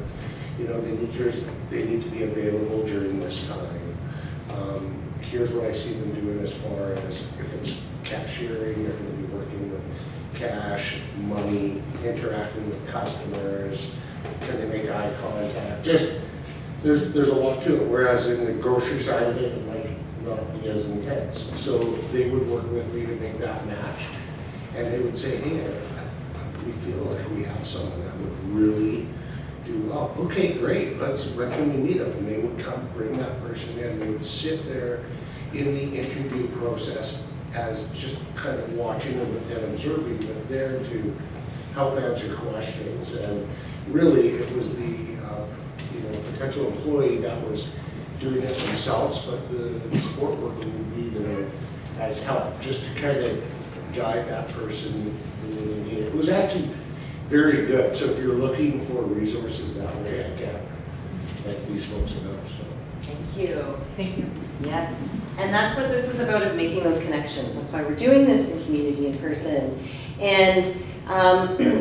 they need to be available during this time. Here's what I see them doing as far as if it's cashiering, they're going to be working with cash, money, interacting with customers, can they make eye contact? Just there's a lot to it. Whereas in the grocery side of it might not be as intense. So they would work with me to make that match, and they would say, hey, we feel like we have someone that would really do well. Okay, great. When can we meet them? And they would come, bring that person in. They would sit there in the interview process as just kind of watching them and observing, but there to help answer questions. And really, it was the potential employee that was doing it themselves, but the support worker would be there as help, just to kind of guide that person when they need it. It was actually very good. So if you're looking for resources that way, I can't thank these folks enough. So. Thank you. Thank you. Yes, and that's what this is about, is making those connections. That's why we're doing this in community, in person. And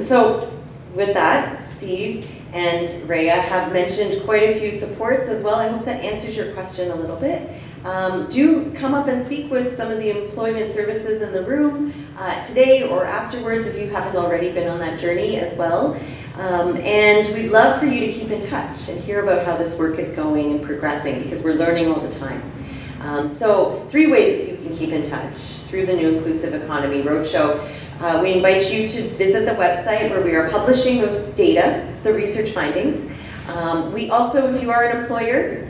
so with that, Steve and Rhea have mentioned quite a few supports as well. I hope that answers your question a little bit. Do come up and speak with some of the employment services in the room today or afterwards if you haven't already been on that journey as well. And we'd love for you to keep in touch and hear about how this work is going and progressing, because we're learning all the time. So 3 ways that you can keep in touch through the new Inclusive Economy Roadshow. We invite you to visit the website where we are publishing those data, the research findings. We also, if you are an employer,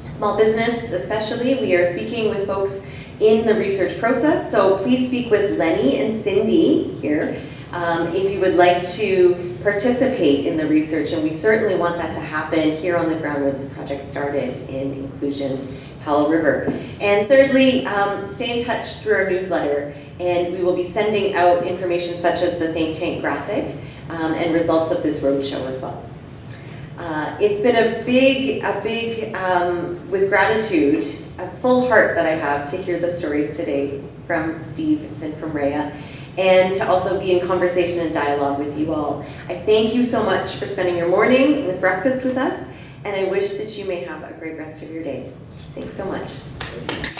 small business especially, we are speaking with folks in the research process. So please speak with Lenny and Cindy here if you would like to participate in the research. And we certainly want that to happen here on the ground where this project started in Inclusion, Powell River. And thirdly, stay in touch through our newsletter, and we will be sending out information such as the think tank graphic and results of this roadshow as well. It's been a big, with gratitude, a full heart that I have to hear the stories today from Steve and from Rhea. and to also be in conversation and dialogue with you all. I thank you so much for spending your morning with breakfast with us, and I wish that you may have a great rest of your day. Thanks so much.